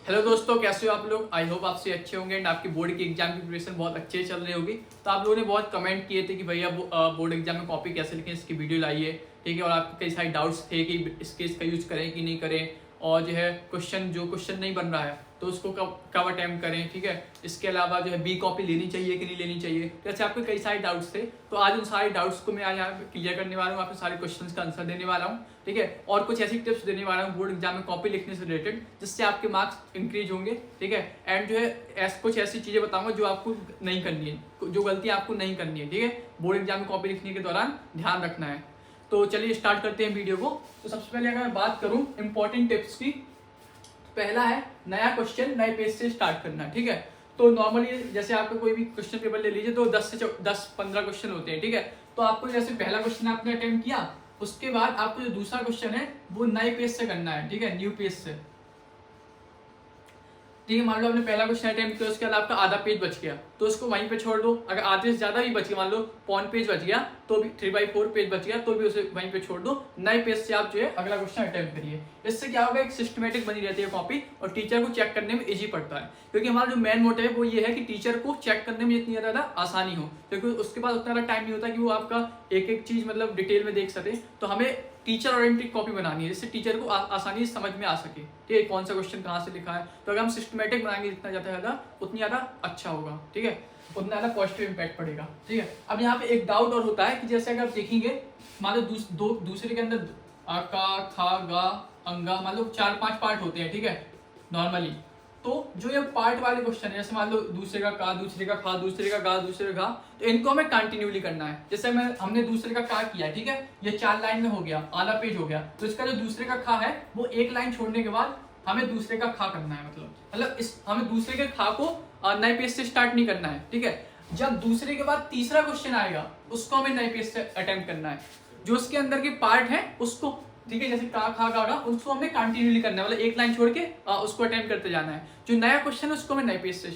Hello दोस्तों, कैसे हो आप लोग। आई होप आपसे अच्छे होंगे एंड आपकी बोर्ड की एग्जाम की प्रिपरेशन बहुत अच्छे चल रही होगी। तो आप लोगों ने बहुत कमेंट किए थे कि भैया बोर्ड एग्जाम में कॉपी कैसे लिखें, इसकी वीडियो लाइए, ठीक है। और आपके कई सारे डाउट्स थे कि इसके इसका यूज करें कि नहीं करें, और जो है क्वेश्चन नहीं बन रहा है तो उसको कब अटेम्प्ट करें, ठीक है। इसके अलावा जो है बी कॉपी लेनी चाहिए कि नहीं लेनी चाहिए, तो ऐसे आपके कई सारे डाउट्स थे। तो आज उन सारे डाउट्स को मैं आज यहाँ पे क्लियर करने वाला हूँ, आपके सारे क्वेश्चंस का आंसर देने वाला हूँ, ठीक है। और कुछ ऐसी टिप्स देने वाला हूँ बोर्ड एग्जाम में कॉपी लिखने से रिलेटेड, जिससे आपके मार्क्स इंक्रीज होंगे, ठीक है। एंड जो है कुछ ऐसी चीज़ें बताऊंगा जो आपको नहीं करनी है, जो गलती आपको नहीं करनी है, ठीक है। बोर्ड एग्जाम में कॉपी लिखने के दौरान ध्यान रखना है। तो चलिए स्टार्ट करते हैं वीडियो को। तो सबसे पहले अगर मैं बात करूँ इंपॉर्टेंट टिप्स की, पहला है नया क्वेश्चन नए पेज से स्टार्ट करना, ठीक है। तो नॉर्मली जैसे आपको कोई भी क्वेश्चन पेपर ले लीजिए तो 10 से 15 क्वेश्चन होते हैं, ठीक है। तो आपको जैसे पहला क्वेश्चन आपने अटेम्प्ट किया, उसके बाद आपको जो दूसरा क्वेश्चन है वो नए पेज से करना है, ठीक है, न्यू पेज से, ठीक है। मान लो आपने पहला क्वेश्चन अटेम्प्ट किया, उसके बाद आपका आधा पेज बच गया तो उसको वहीं पे छोड़ दो। अगर आधे से ज्यादा भी बच गया, मान लो पौन पेज बच गया तो भी 3/4 पेज बच गया तो भी उसे वहीं पे छोड़ दो। नए पेज से आप जो है अगला क्वेश्चन अटेम्प्ट करिए। इससे क्या होगा, एक सिस्टमेटिक बनी रहती है कॉपी और टीचर को चेक करने में इजी पड़ता है। क्योंकि हमारा जो मेन मोटिव है वो ये है कि टीचर को चेक करने में जितनी ज्यादा आसानी हो, क्योंकि उसके पास उतना ज़्यादा टाइम नहीं होता कि वो आपका एक एक चीज मतलब डिटेल में देख सके। तो हमें टीचर ओरिएंटेड कॉपी बनानी है जिससे टीचर को आसानी से समझ में आ सके कि कौन सा क्वेश्चन कहाँ से लिखा है। तो अगर हम सिस्टमेटिक बनाएंगे जितना ज़्यादा उतनी ज़्यादा अच्छा होगा, ठीक है, उतना ज़्यादा पॉजिटिव इम्पैक्ट पड़ेगा, ठीक है। अब यहाँ पे एक डाउट और होता है कि जैसे अगर आप देखेंगे, मान लो दूसरे के अंदर का खा गा अंगा, मान लो 4-5 पार्ट होते हैं, ठीक है, नॉर्मली। तो जो ये पार्ट वाले क्वेश्चन है, जैसे मान लो दूसरे का का, दूसरे का खा, दूसरे का गा, दूसरे का घा, तो इनको हमें कंटिन्यूली करना है। जैसे हमने दूसरे का का किया, ठीक है, ये 4 लाइन में हो गया, आधा पेज हो गया। तो इसका जो दूसरे का खा है वो एक लाइन छोड़ने के बाद हमें दूसरे का खा करना है, मतलब हमें दूसरे के खा को नए पेज से स्टार्ट नहीं करना है, ठीक है। जब दूसरे के बाद तीसरा क्वेश्चन आएगा उसको हमें नए पेज से अटेम्प्ट करना है। जो उसके अंदर के पार्ट है उसको, ठीक है, जैसे का खा गा उसको हमें कंटिन्यूली करना है, मतलब एक लाइन छोड़ के उसको अटेम्प्ट करते जाना है। जो नया क्वेश्चन है उसको हमें नए पेज से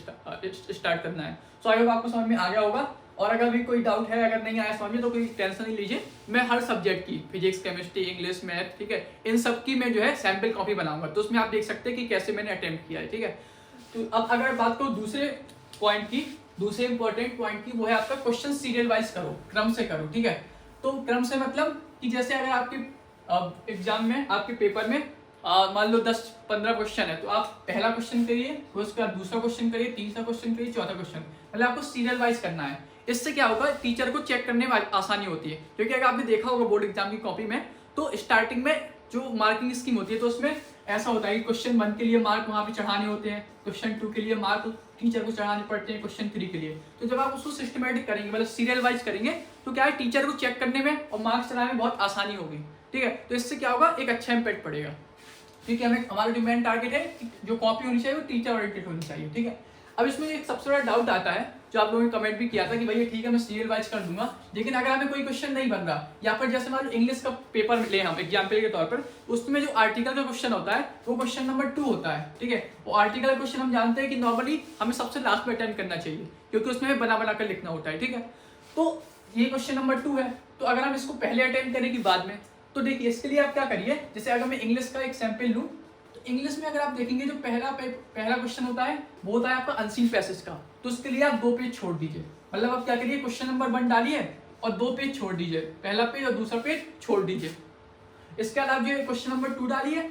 स्टार्ट करना है। सो आई होप आपको समझ में आ गया होगा। और अगर भी कोई डाउट है, अगर नहीं आया समझ में, तो कोई टेंशन नहीं लीजिए। मैं हर सब्जेक्ट की, फिजिक्स, केमिस्ट्री, इंग्लिश, मैथ, ठीक है, इन सब की मैं जो है सैम्पल कॉपी बनाऊंगा, तो उसमें आप देख सकते हैं कि कैसे मैंने अटेम्प्ट किया है, ठीक है। तो अब अगर बात करो दूसरे पॉइंट की, दूसरे इंपॉर्टेंट पॉइंट की, वो है आपका क्वेश्चन सीरियल वाइज करो, क्रम से करो, ठीक है। तो क्रम से मतलब कि जैसे अगर आपके एग्जाम में, आपके पेपर में मान लो 10-15 क्वेश्चन है, तो आप पहला क्वेश्चन करिए, फिर उसके बाद दूसरा क्वेश्चन करिए, तीसरा क्वेश्चन करिए, चौथा क्वेश्चन, मतलब आपको सीरियल वाइज करना है। इससे क्या होगा, टीचर को चेक करने में आसानी होती है। क्योंकि अगर आपने देखा होगा बोर्ड एग्जाम की कॉपी में, तो स्टार्टिंग में जो मार्किंग स्कीम होती है तो उसमें ऐसा होता है कि क्वेश्चन 1 के लिए मार्क वहाँ पे चढ़ाने होते हैं, क्वेश्चन 2 के लिए मार्क टीचर को चढ़ाने पड़ते हैं, क्वेश्चन 3 के लिए। तो जब आप उसको सिस्टमेटिक करेंगे, मतलब सीरियल वाइज करेंगे, तो क्या है, टीचर को चेक करने में और मार्क्स चढ़ाने में बहुत आसानी होगी, ठीक है। तो इससे क्या होगा, एक अच्छा इम्पैक्ट पड़ेगा, क्योंकि हमें हमारा जो मेन टारगेट है, जो कॉपी होनी चाहिए वो टीचर ओरिएंटेड होनी चाहिए, ठीक है। अब इसमें एक सबसे बड़ा डाउट आता है, जो आप लोगों ने कमेंट भी किया था कि भैया ठीक है मैं सीरियल वाइज कर दूंगा, लेकिन अगर हमें कोई क्वेश्चन नहीं बन रहा, या फिर जैसे मान लो इंग्लिश का पेपर ले हम एग्जाम्पल के तौर पर, उसमें जो आर्टिकल का क्वेश्चन होता है वो क्वेश्चन नंबर 2 होता है, ठीक है। वो आर्टिकल क्वेश्चन हम जानते हैं कि नॉर्मली हमें सबसे लास्ट में अटेम्प्ट करना चाहिए, क्योंकि उसमें हमें बना कर लिखना होता है, ठीक है। तो ये क्वेश्चन नंबर 2 है, तो अगर हम इसको पहले अटेम्प्ट करें कि बाद में, तो देखिए इसके लिए आप क्या करिए, जैसे अगर मैं इंग्लिश का एक सैंपल लूँ, तो इंग्लिश में अगर आप देखेंगे जो पहला क्वेश्चन होता है वो होता है आपका अनसीन पैसेज का, तो उसके लिए आप 2 पेज छोड़ दीजिए। मतलब आप क्या करिए, क्वेश्चन नंबर 1 डालिए और 2 पेज छोड़ दीजिए, पहला पेज और दूसरा पेज छोड़ दीजिए। इसके बाद आप जो क्वेश्चन नंबर 2 डालिए,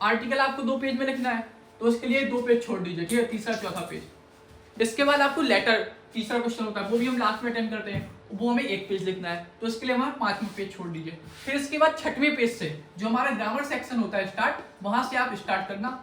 आर्टिकल आपको 2 पेज में लिखना है, तो उसके लिए 2 पेज छोड़ दीजिए, ठीक है, तीसरा चौथा पेज। इसके बाद आपको लेटर, तीसरा क्वेश्चन होता है, वो भी हम लास्ट में अटेम्प्ट करते हैं, वो हमें 1 पेज लिखना है, तो इसके लिए हमारा 5वां पेज छोड़ दीजिए। फिर इसके बाद 6वें पेज से जो हमारा ग्रामर सेक्शन होता है स्टार्ट, वहां से आप स्टार्ट करना,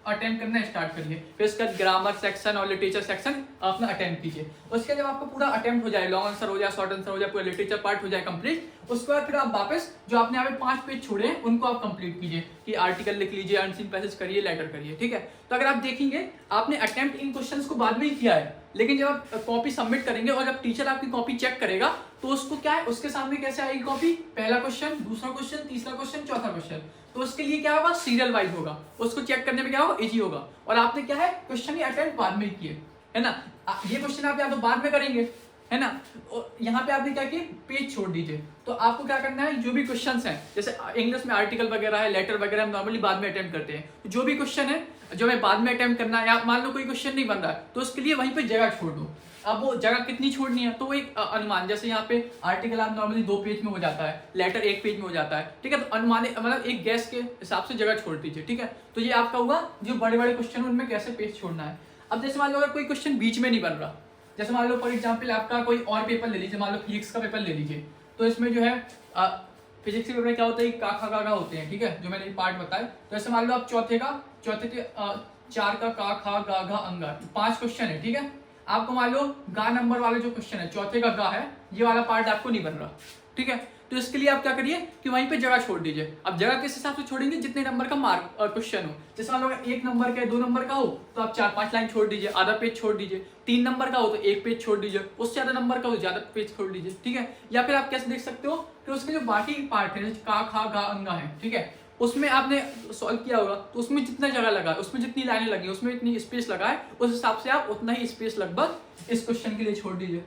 अटेम्प्ट करना स्टार्ट करिए। फिर इसके बाद ग्रामर सेक्शन और लिटरेचर सेक्शन अपना अटेम्प्ट कीजिए। उसके जब आपका पूरा अटेम्प्ट हो जाए, लॉन्ग आंसर हो जाए, शॉर्ट आंसर हो जाए, पूरा लिटरेचर पार्ट हो जाए कंप्लीट, उसके बाद फिर आप वापस जो आपने यहाँ पे 5 पेज छोड़े हैं उनको आप कंप्लीट कीजिए, कि आर्टिकल लिख लीजिए, अनसीन पैसेज करिए, लेटर करिए, ठीक है। तो अगर आप देखेंगे आपने अटेम्प्ट इन क्वेश्चंस को बाद में ही किया है, लेकिन जब आप कॉपी सबमिट करेंगे और जब टीचर आपकी कॉपी चेक करेगा, तो उसको क्या है, उसके सामने कैसे आएगी कॉपी, पहला क्वेश्चन, दूसरा क्वेश्चन, तीसरा क्वेश्चन, चौथा क्वेश्चन। तो उसके लिए क्या होगा, सीरियल वाइज होगा, उसको चेक करने में क्या होगा, इजी होगा। और आपने क्या है, क्वेश्चन ही अटेम्प्ट बाद में ही किए, है ना। ये क्वेश्चन आप या तो बाद में करेंगे, है ना। यहाँ पे आपने क्या किया, पेज छोड़ दीजिए। तो आपको क्या करना है, जो भी क्वेश्चंस हैं, जैसे इंग्लिश में आर्टिकल वगैरह है, लेटर वगैरह हम नॉर्मली बाद में अटेम्प्ट करते हैं, तो जो भी क्वेश्चन है जो मैं बाद में अटेम्प्ट करना है, या मान लो कोई क्वेश्चन नहीं बन रहा है तो उसके लिए वहीं पे जगह छोड़ दो। अब वो जगह कितनी छोड़नी है, तो वो एक अनुमान, जैसे यहाँ पे आर्टिकल आप नॉर्मली 2 पेज में हो जाता है, लेटर 1 पेज में हो जाता है, ठीक है। तो अनुमान मतलब एक गैस के हिसाब से जगह छोड़ दीजिए, ठीक है। तो ये आपका हुआ जो बड़े बड़े क्वेश्चन उनमें कैसे पेज छोड़ना है। अब जैसे मान लो अगर कोई क्वेश्चन बीच में नहीं बन रहा, जैसे मान लो फॉर एग्जाम्पल आपका कोई और पेपर ले लीजिए, मान लो फिजिक्स का पेपर ले लीजिए, तो इसमें जो है फिजिक्स के पेपर में क्या होता है, का खा गा होते हैं, ठीक है, जो मैंने पार्ट बताया। तो ऐसे मान लो आप चौथे के 4 का खा गा घा अंगा 5 क्वेश्चन है, ठीक है। आपको मान लो गा नंबर वाले जो क्वेश्चन है, चौथे का गा है, ये वाला पार्ट आपको नहीं बन रहा, ठीक है। तो इसके लिए आप क्या करिए कि वहीं पे जगह छोड़ दीजिए। अब जगह किस हिसाब से छोड़ेंगे, जितने नंबर का मार्क क्वेश्चन हो। जैसे मान लो 1 नंबर का 2 नंबर का हो तो आप 4-5 लाइन छोड़ दीजिए, आधा पेज छोड़ दीजिए। 3 नंबर का हो तो 1 पेज छोड़ दीजिए, उससे ज्यादा नंबर का हो ज्यादा पेज छोड़ दीजिए, ठीक है। या फिर आप कैसे देख सकते हो कि उसके जो बाकी पार्ट है, का खा गा अंगा है, ठीक है, उसमें आपने सॉल्व किया होगा तो उसमें जितना जगह लगा, उसमें जितनी लाइनें लगी, उसमें इतनी स्पेस लगा है, उस हिसाब से आप उतना ही स्पेस लगभग इस क्वेश्चन के लिए छोड़ दीजिए,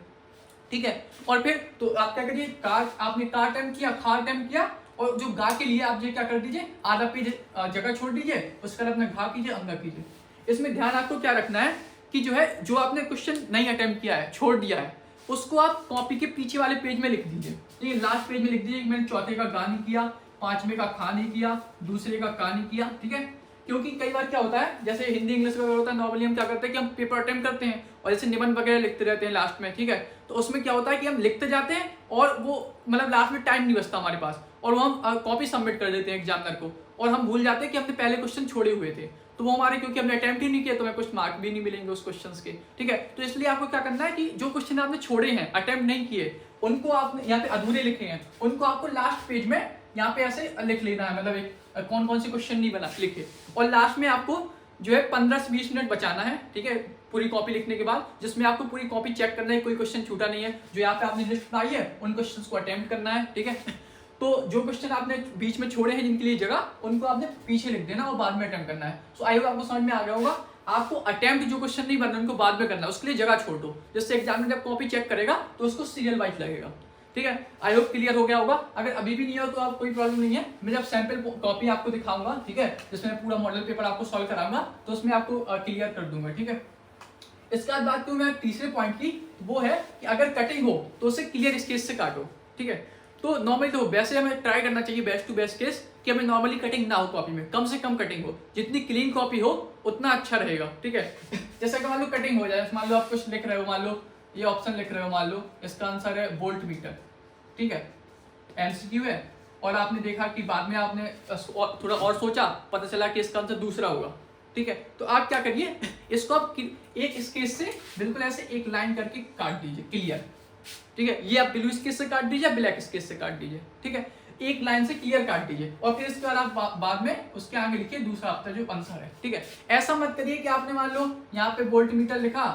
ठीक है। और फिर तो आप क्या करिए, आपने का अटेम्प्ट किया, खा अटेम्प्ट किया, और जो गा के लिए आप ये क्या कर दीजिए, आधा पेज जगह छोड़ दीजिए, उसके बाद अपना घा कीजिए, अंगा कीजिए। इसमें ध्यान आपको क्या रखना है कि जो है, जो आपने क्वेश्चन नहीं अटेम्प्ट किया है, छोड़ दिया है, उसको आप कॉपी के पीछे वाले पेज में लिख दीजिए, ठीक है। लास्ट पेज में लिख दीजिए मैंने चौथे का गा नहीं किया, 5वें का खा नहीं किया, दूसरे का का नहीं किया, ठीक है। क्योंकि कई बार क्या होता है, जैसे हिंदी इंग्लिश वगैरह होता है, नॉर्मली हम क्या करते हैं कि हम पेपर अटेम्प्ट करते हैं और जैसे निबंध वगैरह लिखते रहते हैं लास्ट में, ठीक है। तो उसमें क्या होता है कि हम लिखते जाते हैं और वो मतलब लास्ट में टाइम नहीं बचता हमारे पास, और वो हम कॉपी सबमिट कर देते हैं एग्जामिनर को, और हम भूल जाते हैं कि हमने पहले क्वेश्चन छोड़े हुए थे, तो वो हमारे क्योंकि हमने अटेम्प्ट ही नहीं किया तो हमें कुछ मार्क भी नहीं मिलेंगे उस क्वेश्चन के, ठीक है। तो इसलिए आपको क्या करना है कि जो क्वेश्चन आपने छोड़े हैं, अटेम्प्ट नहीं किए, उनको आपने यहाँ पे अधूरे लिखे हैं, उनको आपको लास्ट पेज में यहाँ पे ऐसे लिख लेना है, मतलब एक कौन कौन से क्वेश्चन नहीं बना लिखे, और लास्ट में आपको जो है 15 से 20 मिनट बचाना है, ठीक है, पूरी कॉपी लिखने के बाद, जिसमें आपको पूरी कॉपी चेक करना है, कोई क्वेश्चन छूटा नहीं है, जो यहाँ पे आपने लिस्ट बनाई है उन क्वेश्चंस को अटेम्प्ट करना है, ठीक है। तो जो क्वेश्चन आपने बीच में छोड़े हैं जिनके लिए जगह, उनको आपने पीछे लिख देना और बाद में अटेम्प्ट करना है। सो आई होप आपको समझ में आ गया होगा। आपको अटेम्प्ट जो क्वेश्चन नहीं बनना उनको बाद में करना है, उसके लिए जगह छोड़ दो, जिससे एग्जामिनर जब कॉपी चेक करेगा तो उसको सीरियल वाइज लगेगा, ठीक है। आई होप क्लियर हो गया होगा। अगर अभी भी नहीं हो तो आप कोई प्रॉब्लम नहीं है, मैं जब सैंपल कॉपी आपको दिखाऊंगा, ठीक है, जिसमें पूरा मॉडल पेपर आपको सॉल्व कराऊंगा, तो उसमें आपको क्लियर कर दूंगा, ठीक है। इसके बाद बात करूं मैं तीसरे पॉइंट की, वो है कि अगर कटिंग हो तो उसे क्लियर स्केच से काटो, ठीक है। तो नॉर्मली तो वैसे हमें ट्राई करना चाहिए बेस्ट टू बेस्ट केस कि हमें नॉर्मली कटिंग ना हो कॉपी में, कम से कम कटिंग हो, जितनी क्लीन कॉपी हो उतना अच्छा रहेगा, ठीक है। जैसे कि मान लो कटिंग हो जाए, मान लो आप कुछ लिख रहे हो, मान लो ये ऑप्शन लिख रहे हो, मान लो इसका आंसर है वोल्ट मीटर, ठीक है, एमसीक्यू है, और आपने देखा कि बाद में आपने थोड़ा और सोचा, पता चला कि इसका आंसर दूसरा होगा, ठीक है। तो आप क्या करिए, इसको आप एक स्केच से बिल्कुल ऐसे एक लाइन करके काट दीजिए क्लियर, ठीक है। ये आप ब्लू स्केच से काट दीजिए, ब्लैक स्केच से काट दीजिए, ठीक है, एक लाइन से क्लियर काट दीजिए, और फिर इसके बाद आप बाद में उसके आगे लिखिए दूसरा आपका जो आंसर है, ठीक है। ऐसा मत करिए कि आपने मान लो यहाँ पे वोल्ट मीटर लिखा,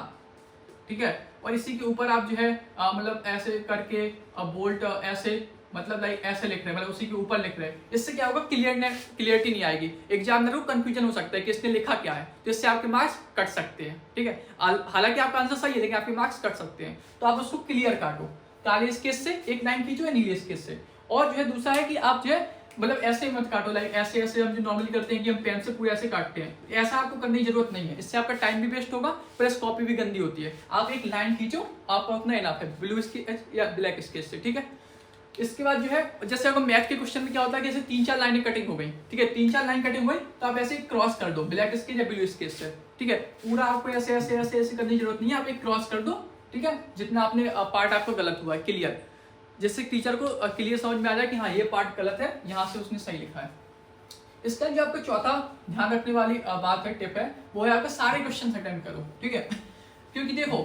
ठीक है, और इसी के ऊपर आप जो है मतलब ऐसे करके वोल्ट ऐसे मतलब लाइक ऐसे लिख रहे हैं, मतलब उसी के ऊपर लिख रहे हैं, इससे क्या होगा, क्लियरिटी नहीं आएगी, एग्जामिनर को कंफ्यूजन हो सकता है कि इसने लिखा क्या है, तो इससे आपके मार्क्स कट सकते हैं, ठीक है। हालांकि आपका आंसर सही है लेकिन आपके मार्क्स कट सकते हैं, तो आप उसको क्लियर काटो, काले स्केच से एक लाइन खींचो या नीले स्केच से। और जो है दूसरा है कि आप जो है मतलब ऐसे मत काटो, लाइक ऐसे ऐसे हम जो नॉर्मली करते हैं कि हम पेन से पूरे ऐसे काटते हैं, ऐसा आपको करने की जरूरत नहीं है, इससे आपका टाइम भी वेस्ट होगा, प्लस कॉपी भी गंदी होती है। आप एक लाइन खींचो, आपका उतना इनफ है, ब्लू स्केच या ब्लैक स्केच से, ठीक है। इसके बाद जो है जैसे अगर मैथ के क्वेश्चन में क्या होता है कि जैसे 3-4 लाइनें कटिंग हो गई, ठीक है, 3-4 लाइन कटिंग हो गई, तो आप ऐसे क्रॉस कर दो ब्लैक स्केच या ब्लू स्केच से, ठीक है। पूरा आपको ऐसे ऐसे ऐसे ऐसे करने की जरूरत नहीं है, आप एक क्रॉस कर दो, ठीक है, जितना आपने पार्ट आपको गलत हुआ है क्लियर, जिससे टीचर को क्लियर समझ में आ जाए कि हाँ ये पार्ट गलत है, यहाँ से उसने सही लिखा है। इसका जो आपका चौथा ध्यान रखने वाली बात है, टिप है, वो है आपका सारे क्वेश्चन अटेम्प्ट करो, ठीक है। क्योंकि देखो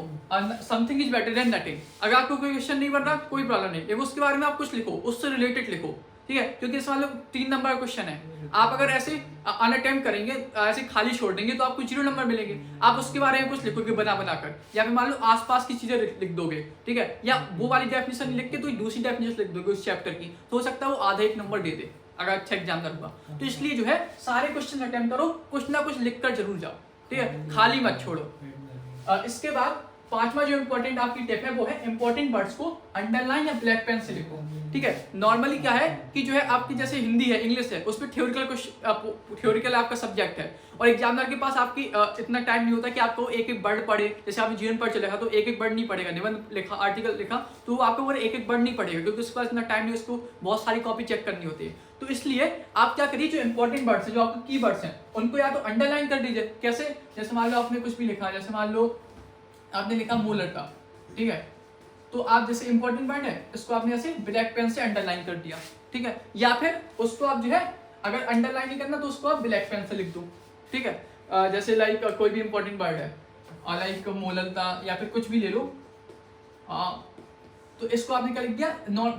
something is better than nothing, अगर आपको कोई क्वेश्चन नहीं बन रहा कोई प्रॉब्लम नहीं, लेकिन उसके बारे में आप कुछ लिखो, उससे रिलेटेड लिखो, ठीक है। क्योंकि इस वाले 3 नंबर का क्वेश्चन है, आप अगर ऐसे अनअटेम्प्ट करेंगे, ऐसे खाली छोड़ देंगे तो आपको 0 नंबर मिलेंगे। आप उसके बारे में कुछ लिखोगे बना बनाकर, या फिर मान लो आसपास की चीजें लिख दोगे, ठीक है, या वो वाली डेफिनेशन लिख के तो दूसरी डेफिनेशन लिख दोगे उस चैप्टर की, तो हो सकता है वो आधा 1 नंबर दे दे अगर अच्छा एग्जामिनर हुआ। तो इसलिए जो है सारे क्वेश्चन अटेम्प्ट करो, कुछ ना कुछ लिख कर जरूर जाओ, ठीक है, खाली मत छोड़ो। इसके बाद 5वां जो इंपॉर्टेंट आपकी टिप है वो है इंपॉर्टेंट वर्ड्स को अंडरलाइन या ब्लैक पेन से लिखो, ठीक है। नॉर्मली क्या है कि जो है आपकी जैसे हिंदी है, इंग्लिश है, उसमें थ्योरिकल आपका सब्जेक्ट है, और एग्जामिनर के पास आपकी इतना टाइम नहीं होता कि आपको एक एक वर्ड पढ़े। जैसे आपने जीवन पढ़ चलेगा तो एक एक वर्ड नहीं पढ़ेगा, निबंध लिखा, आर्टिकल लिखा, तो आपको वो एक एक वर्ड नहीं पढ़ेगा, क्योंकि उसके पास इतना टाइम नहीं, उसको बहुत सारी कॉपी चेक करनी होती है। तो इसलिए आप क्या करिए, जो इंपॉर्टेंट वर्ड्स हैं, जो आपके की वर्ड्स हैं, उनको या तो अंडरलाइन कर दीजिए। कैसे? जैसे मान लो आपने कुछ भी लिखा, जैसे मान लो आपने लिखा मोलर का, ठीक है, तो आप जैसे इंपॉर्टेंट वर्ड है इसको आपने ऐसे ब्लैक पेन से अंडरलाइन कर दिया, ठीक है। या फिर उसको आप जो है अगर अंडरलाइन नहीं करना तो उसको आप ब्लैक पेन से लिख दो, ठीक है। जैसे लाइक कोई भी इंपॉर्टेंट वर्ड है, लाइक मोललता या फिर कुछ भी ले लो, तो इसको आपने क्या लिख दिया,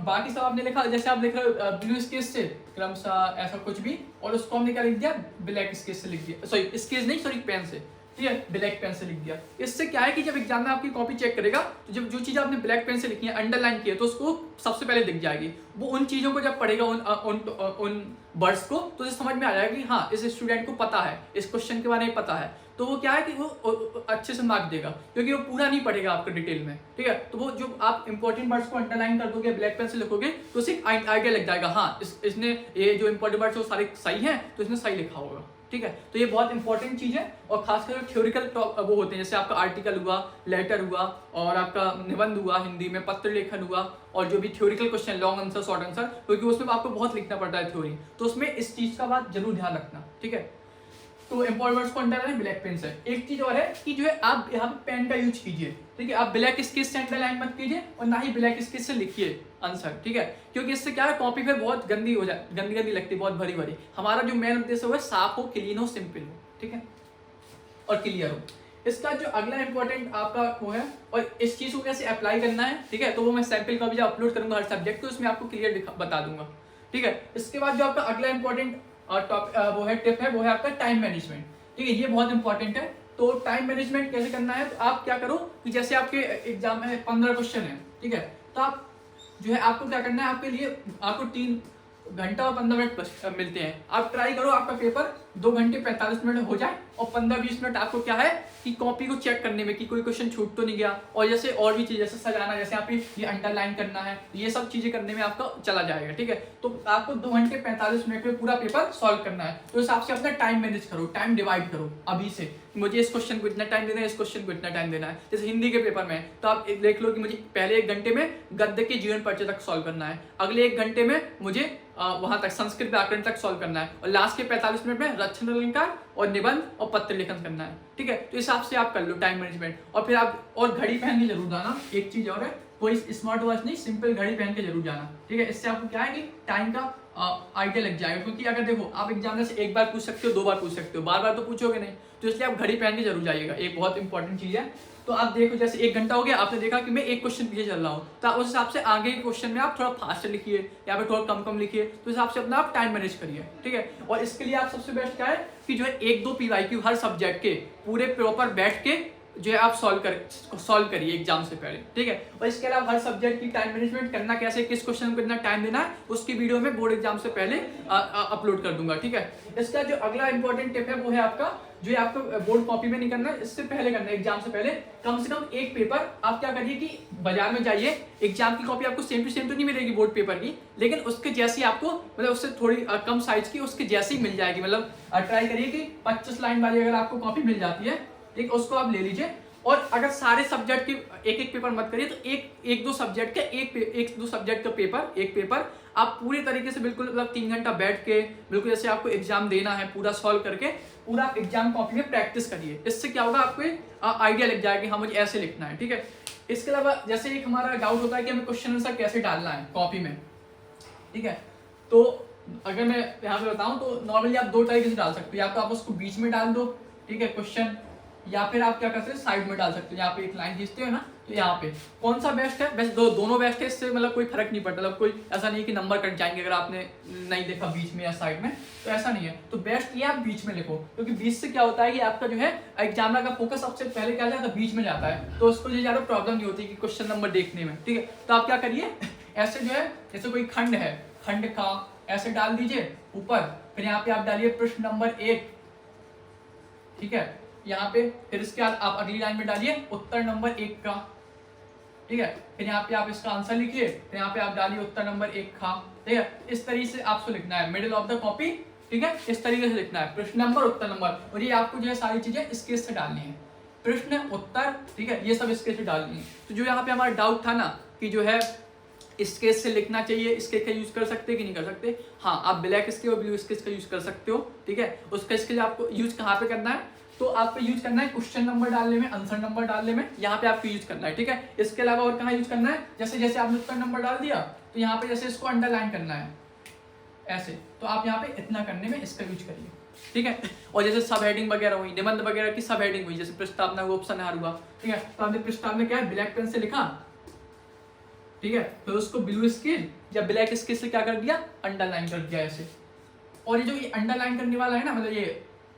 बाकी सब आपने लिखा, जैसे आप लिख रहे हो ब्लू स्केच से क्रमशः ऐसा कुछ भी, और उसको हमने क्या लिख दिया, ब्लैक स्केच से लिख दिया, सॉरी स्केच नहीं, सॉरी पेन से, ठीक है, ब्लैक पेन से लिख दिया। इससे क्या है कि जब एग्जाम में आपकी कॉपी चेक करेगा तो जब जो चीज़ आपने ब्लैक पेन से लिखी है, अंडरलाइन की है, तो उसको सबसे पहले दिख जाएगी। वो उन चीज़ों को जब पढ़ेगा, उन वर्ड्स को, तो उसे समझ में आ जाएगा कि हाँ इस स्टूडेंट को पता है, इस क्वेश्चन के बारे में पता है, तो वो क्या है कि वो अच्छे से मार्क देगा, क्योंकि वो पूरा नहीं पढ़ेगा आपका डिटेल में, ठीक है। तो वो जो आप इंपॉर्टेंट वर्ड्स को अंडरलाइन कर दोगे, ब्लैक पेन से लिखोगे, तो उसे आइडिया लग जाएगा, हाँ इसने ये जो इंपॉर्टेंट वर्ड्स वो सारे सही हैं, तो इसने सही लिखा होगा, ठीक है। तो ये बहुत इंपॉर्टेंट चीज है, और खासकर थ्योरिकल वो होते हैं, जैसे आपका आर्टिकल हुआ, लेटर हुआ, और आपका निबंध हुआ, हिंदी में पत्र लेखन हुआ, और जो भी theoretical question, long answer, short answer, क्योंकि उसमें आपको बहुत लिखना पड़ता है थ्योरी, तो उसमें इस चीज का बात जरूर ध्यान रखना, ठीक है। तो इंपॉर्टेंट वर्ड्स को अंडरलाइन ब्लैक पेन से। एक चीज और है कि जो है आप यहाँ पे पेन का यूज कीजिए, ठीक है। आप ब्लैक स्केच से अंडरलाइन मत कीजिए, और ना ही ब्लैक स्केच से लिखिए आंसर, ठीक है, क्योंकि इससे क्या है, कॉपी फिर बहुत गंदी हो जाए, गंदी लगती है, बहुत भरी भरी। हमारा जो मेन उद्देश्य है साफ हो, क्लीन हो, सिंपल हो, ठीक है, और क्लियर हो। इसका जो अगला इंपॉर्टेंट आपका वो है, और इस चीज को कैसे अप्लाई करना है, ठीक है, तो वो मैं सैंपल का भी जब अपलोड करूंगा हर सब्जेक्ट, तो उसमें आपको क्लियर बता दूंगा, ठीक है। इसके बाद जो आपका अगला इंपॉर्टेंट वो है टिप है, वो है आपका टाइम मैनेजमेंट, ठीक है। ये बहुत इंपॉर्टेंट है। तो टाइम मैनेजमेंट कैसे करना है, तो आप क्या करो कि जैसे आपके एग्जाम में 15 क्वेश्चन है, ठीक है, तो आप जो है आपको क्या करना है, आपके लिए आपको 3 घंटा और 15 मिनट मिलते हैं। आप ट्राई करो आपका पेपर 2 घंटे 45 मिनट हो जाए, और 15-20 मिनट आपको क्या है कि कॉपी को चेक करने में कि कोई क्वेश्चन छूट तो नहीं गया, और जैसे और भी चीज़ जैसे सजाना, जैसे आप ये अंडरलाइन करना है, ये सब चीज़ें करने में आपका चला जाएगा, ठीक है। तो आपको 2 घंटे 45 मिनट में पूरा पेपर सॉल्व करना है। तो इस हिसाब से अपना टाइम मैनेज करो, टाइम डिवाइड करो अभी से, मुझे इस क्वेश्चन को इतना टाइम देना है, इस क्वेश्चन को इतना टाइम देना है। जैसे हिंदी के पेपर में तो आप देख लो कि मुझे पहले 1 घंटे में गद्य के जीवन परिचय तक सॉल्व करना है, अगले 1 घंटे में मुझे वहां तक संस्कृत व्याकरण तक सॉल्व करना है, और लास्ट के 45 मिनट में रचना अलंकार और निबंध और पत्र लेखन करना है, ठीक है। तो इस हिसाब से आप कर लो टाइम मैनेजमेंट। और फिर आप और घड़ी पहन के जरूर जाना, एक चीज और है, कोई स्मार्ट वॉच नहीं, सिंपल घड़ी पहन के जरूर जाना, ठीक है। इससे आपको क्या है कि टाइम का आइडिया लग जाएगा, क्योंकि अगर देखो आप एग्जाम से एक बार पूछ सकते हो, 2 बार पूछ सकते हो, बार तो पूछोगे नहीं, तो इसलिए आप घड़ी पहन के जरूर जाइएगा, एक बहुत इंपॉर्टेंट चीज है। तो आप देखो जैसे 1 घंटा हो गया, आपने देखा कि मैं एक क्वेश्चन पीछे चल रहा हूँ, तो उस हिसाब से आगे के क्वेश्चन में आप थोड़ा फास्ट लिखिए या फिर थोड़ा कम लिखिए, तो इस हिसाब से अपना आप टाइम मैनेज करिए, ठीक है। और इसके लिए आप सबसे बेस्ट क्या है कि जो है 1-2 PYQ हर सब्जेक्ट के पूरे प्रॉपर बैठ के जो है आप सॉल्व करिए एग्जाम से पहले, ठीक है। और इसके अलावा हर सब्जेक्ट की टाइम मैनेजमेंट करना कैसे, किस क्वेश्चन को कितना टाइम देना है, उसकी वीडियो में बोर्ड एग्जाम से पहले अपलोड कर दूंगा, ठीक है। इसका जो अगला इंपॉर्टेंट टिप है वो है आपका, जो है आपको बोर्ड कॉपी में नहीं करना है, इससे पहले करना है, एग्जाम से पहले कम से कम एक पेपर आप क्या करिए कि बाजार में जाइए, एग्जाम की कॉपी आपको सेम टू सेम तो नहीं मिलेगी बोर्ड पेपर की, लेकिन उसके जैसी आपको मतलब उससे थोड़ी कम साइज की उसके जैसी मिल जाएगी। मतलब ट्राई करिए कि 25 लाइन वाली अगर आपको कॉपी मिल जाती है, ठीक, उसको आप ले लीजिए। और अगर सारे सब्जेक्ट के एक पेपर मत करिए, तो एक दो सब्जेक्ट का एक दो सब्जेक्ट का एक पेपर आप पूरे तरीके से बिल्कुल मतलब 3 घंटा बैठ के बिल्कुल जैसे आपको एग्जाम देना है पूरा सॉल्व करके पूरा आप एग्जाम कॉपी में प्रैक्टिस करिए। इससे क्या होगा, आपको आइडिया लग जाएगा कि हाँ मुझे ऐसे लिखना है, ठीक है। इसके अलावा जैसे एक हमारा डाउट होता है कि हमें क्वेश्चन आंसर कैसे डालना है कॉपी में, ठीक है। तो अगर मैं यहाँ पे बताऊँ तो नॉर्मली आप 2 तरीके से डाल सकते हो, या तो आप उसको बीच में डाल दो, ठीक है, क्वेश्चन, या फिर आप क्या कर सकते हैं साइड में डाल सकते हो। यहाँ पे एक लाइन खींचते हो ना, तो यहाँ पे कौन सा बेस्ट है, बेस्ट दोनों बेस्ट है, इससे मतलब कोई फर्क नहीं पड़ता, मतलब कोई ऐसा नहीं है कि नंबर कट जाएंगे अगर आपने नहीं देखा बीच में या साइड में, तो ऐसा नहीं है। तो बेस्ट ये आप बीच में लिखो, क्योंकि बीच से क्या होता है कि आपका जो है एग्जामिनर का फोकस सबसे पहले क्या जाता है, बीच में जाता है, तो उसको ज्यादा प्रॉब्लम नहीं होती कि क्वेश्चन नंबर देखने में, ठीक है। तो आप क्या करिए, ऐसे जो है जैसे कोई खंड है, खंड का ऐसे डाल दीजिए ऊपर, फिर यहाँ पे आप डालिए प्रश्न नंबर 1, ठीक है, यहाँ पे, फिर इसके बाद आप अगली लाइन में डालिए उत्तर नंबर 1 का, ठीक है। फिर यहाँ पे आप इसका आंसर लिखिए, फिर यहाँ पे आप डालिए उत्तर नंबर 1 खा, ठीक है। इस तरीके से आपको लिखना है मिडिल ऑफ द कॉपी, ठीक है, इस तरीके से लिखना है, प्रश्न नंबर उत्तर नंबर, और ये आपको जो है सारी चीजें स्केच से डालनी है, प्रश्न उत्तर, ठीक है, ये सब स्केच से डालनी है। तो जो यहाँ पे हमारा डाउट था ना कि जो है स्केच से लिखना चाहिए, स्केच का यूज कर सकते हैं कि नहीं कर सकते, हाँ आप ब्लैक स्केच और ब्लू स्केच का यूज कर सकते हो, ठीक है। उसका स्केच आपको यूज कहाँ पे करना है, तो आपको यूज करना है क्वेश्चन नंबर डालने में, आंसर नंबर डालने में, यहाँ पे आपको यूज करना है, ठीक है। इसके अलावा और कहाँ यूज करना है, जैसे जैसे आपने उत्तर नंबर डाल दिया तो यहाँ पे जैसे इसको अंडरलाइन करना है ऐसे, तो आप यहाँ पे इतना करने में इसका यूज करिए, ठीक है। और जैसे सब हेडिंग वगैरह हुई, निबंध वगैरह की सब हेडिंग हुई, जैसे प्रस्तावना हुआ, उपसंहार हुआ, ठीक है, तो आपने प्रस्तावना क्या है ब्लैक पेन से लिखा, ठीक है, फिर उसको ब्लू स्केल या ब्लैक स्केल से क्या कर दिया, अंडरलाइन कर दिया ऐसे। और ये जो ये अंडरलाइन करने वाला है ना, मतलब ये,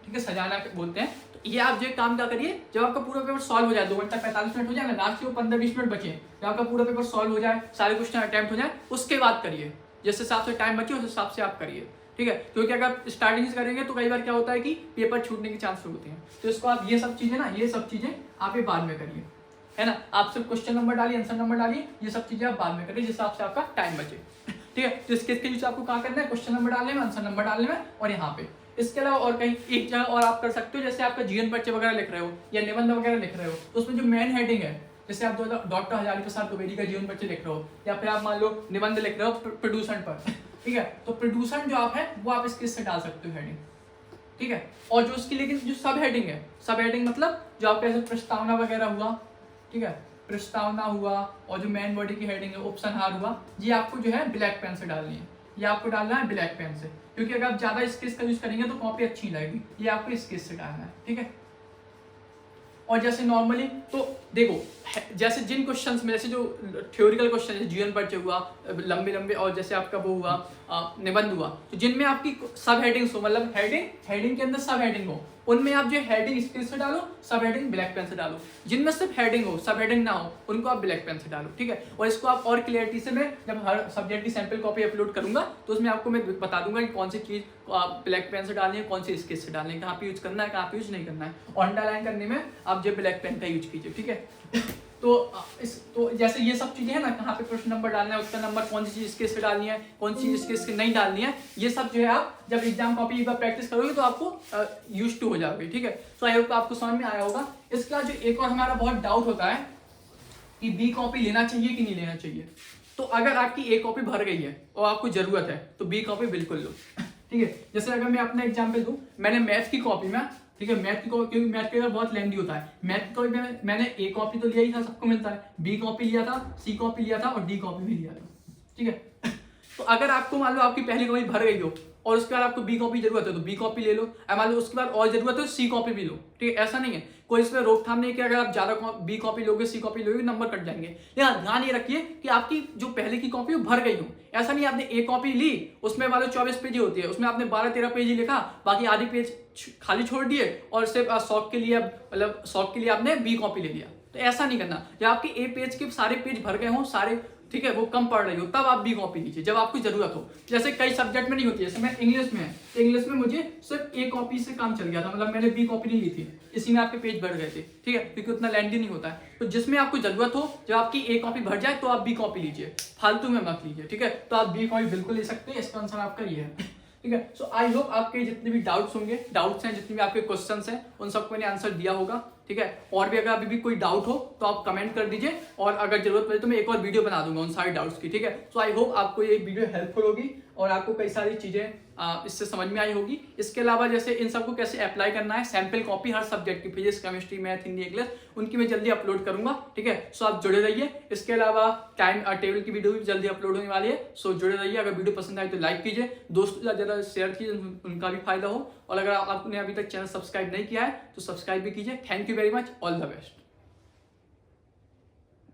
ठीक है, सजाना बोलते हैं, तो ये आप जो काम क्या करिए, जब आपका पूरा पेपर सॉल्व हो जाए, 2 घंटा 45 मिनट हो जाए ना, लास्ट में 15-20 मिनट बचे, जब आपका पूरा पेपर सॉल्व हो जाए, सारे क्वेश्चन अटेम्प्ट हो जाए, उसके बाद करिए, जिस हिसाब से टाइम बचे उस हिसाब से आप करिए, ठीक है। क्योंकि अगर आप स्टार्टिंग से करेंगे तो कई बार क्या होता है कि पेपर छूटने के चांस होते हैं, तो इसको आप ये सब चीजें ना, ये सब चीजें आप ये बाद में करिए, है ना। आप सिर्फ क्वेश्चन नंबर डालिए, आंसर नंबर डालिए, ये सब चीजें आप बाद में करिए जिस हिसाब से आपका टाइम बचे, ठीक है। तो इसके यूज आपको कहाँ करना है, क्वेश्चन नंबर डालने में, आंसर नंबर डालने में, और यहाँ पे। इसके अलावा और कहीं एक जगह और आप कर सकते हो, जैसे आपका जीवन परिचय वगैरह लिख रहे हो या निबंध वगैरह लिख रहे हो, तो उसमें जो मेन हेडिंग है, जैसे आप डॉक्टर हजारी प्रसाद द्विवेदी का जीवन परिचय लिख रहे हो, या फिर आप मान लो निबंध लिख रहे हो प्रदूषण पर, ठीक है, तो प्रदूषण जो आप है वो आप इसके से डाल सकते हो हेडिंग, ठीक है। और जो उसकी लेकिन जो सब हेडिंग है, सब हेडिंग मतलब जो आपका जैसे प्रस्तावना वगैरह हुआ, ठीक है, प्रस्तावना हुआ, और जो मेन बॉडी की हेडिंग है उपसंहार हुआ, ये आपको जो है ब्लैक पेन से डालनी है, ये आपको डालना है ब्लैक पेन से, क्योंकि अगर आप ज्यादा स्केच का यूज करेंगे तो कॉपी अच्छी लगेगी, ये आपको स्केच से डालना है, ठीक है। और जैसे नॉर्मली तो देखो, जैसे जिन क्वेश्चंस में, जैसे जो थ्योरिकल क्वेश्चन है, जीवन परिचय हुआ लंबे लंबे, और जैसे आपका वो हुआ निबंध हुआ, तो जिनमें आपकी सब हेडिंग्स हो, मतलब हेडिंग के अंदर सब हेडिंग हो, उनमें आप जो हेडिंग स्केच से डालो, सब हेडिंग ब्लैक पेन से डालो। जिनमें सिर्फ हेडिंग हो, सब हेडिंग ना हो, उनको आप ब्लैक पेन से डालो, ठीक है। और इसको आप और क्लियरिटी से, मैं जब हर सब्जेक्ट की सैंपल कॉपी अपलोड करूंगा तो उसमें आपको मैं बता दूंगा कि कौन सी चीज आप ब्लैक पेन से डालनी है, कौन सी स्केच से डालनी है, कहाँ पे यूज करना है, कहाँ पे यूज नहीं करना है। और अंडरलाइन करने में आप जो ब्लैक पेन का यूज कीजिए, ठीक है। तो जैसे ये सब चीजें है ना, कहाँ पे प्रश्न नंबर डालना है, उत्तर नंबर, कौन सी चीज स्केच से डालनी है, कौन सी चीज स्केच से नहीं डालनी है, ये सब जो है आप जब एग्जाम कॉपी एक बार प्रैक्टिस करोगे तो आपको यूज टू हो जाओगे, ठीक है। तो आई होप आपको समझ में आया होगा। इसका जो एक और हमारा बहुत डाउट होता है कि बी कॉपी लेना चाहिए कि नहीं लेना चाहिए। तो अगर आपकी ए कॉपी भर गई है और आपको जरूरत है तो बी कॉपी बिल्कुल लो, ठीक है। जैसे अगर मैं अपना एग्जाम्पल दूं, मैंने मैथ की कॉपी में, ठीक है, मैथ की कॉपी, क्योंकि मैथ का बहुत लेंदी होता है, मैथ की कॉपी में मैंने ए कॉपी तो लिया ही था, सबको मिलता है, बी कॉपी लिया था, सी कॉपी लिया था और डी कॉपी भी लिया था, ठीक है। तो अगर आपको मान लो आपकी पहली कॉपी भर गई हो और उसके बाद आपको बी कॉपी जरूरत है तो बी कॉपी ले लो, मान लो उसके बाद और जरूरत है तो सी कॉपी भी लो, ठीक है। ऐसा नहीं है, कोई इसमें रोकथाम नहीं कि अगर आप ज्यादा बी कॉपी लोगे, सी कॉपी लोगे, नंबर कट जाएंगे। लेकिन ध्यान ये रखिए कि आपकी जो पहले की कॉपी भर गई हो। ऐसा नहीं आपने ए कॉपी ली, उसमें मान लो 24 पेज ही होती है, उसमें आपने 12-13 पेज ही लिखा, बाकी आधी पेज खाली छोड़ दिए और सिर्फ शौक के लिए, मतलब शौक के लिए आपने बी कॉपी ले लिया। तो ऐसा नहीं करना। जब आपके ए पेज के सारे पेज भर गए हों, सारे, ठीक है, वो कम पढ़ रही हो, तब आप बी कॉपी लीजिए जब आपको जरूरत हो। जैसे कई सब्जेक्ट में नहीं होती है, जैसे मैं इंग्लिश में है, इंग्लिश में मुझे सिर्फ ए कॉपी से काम चल गया था, मतलब मैंने बी कॉपी नहीं ली थी, इसी में आपके पेज भर गए थे, ठीक है, क्योंकि उतना लेंथी नहीं होता है। तो जिसमें आपको जरूरत हो, जब आपकी ए कॉपी भर जाए तो आप बी कॉपी लीजिए, फालतू में मत लीजिए, ठीक है। तो आप बी कॉपी बिल्कुल ले सकते हैं, इसका आंसर आपका ये है, ठीक है। सो आई होप आपके जितने भी डाउट्स होंगे, डाउट्स हैं, जितने भी आपके क्वेश्चंस हैं, उन सबको मैंने आंसर दिया होगा, ठीक है। और भी अगर अभी भी कोई डाउट हो तो आप कमेंट कर दीजिए, और अगर जरूरत पड़े तो मैं एक और वीडियो बना दूंगा उन सारे डाउट्स की, ठीक है। सो आई होप आपको ये वीडियो हेल्पफुल होगी और आपको कई सारी चीजें इससे समझ में आई होगी। इसके अलावा जैसे इन सबको कैसे अप्लाई करना है, सैंपल कॉपी हर सब्जेक्ट की, physics, chemistry, math, Hindi, English, उनकी मैं जल्दी अपलोड करूंगा, ठीक है। सो आप जुड़े रहिए। इसके अलावा टाइम टेबल की वीडियो भी जल्दी अपलोड होने वाली है, सो जुड़े रहिए। अगर वीडियो पसंद आए तो लाइक कीजिए, दोस्तों ज़्यादा शेयर कीजिए, उनका भी फायदा हो। और अगर आपने अभी तक चैनल सब्सक्राइब नहीं किया है तो सब्सक्राइब भी कीजिए। Thank you very much, all the best.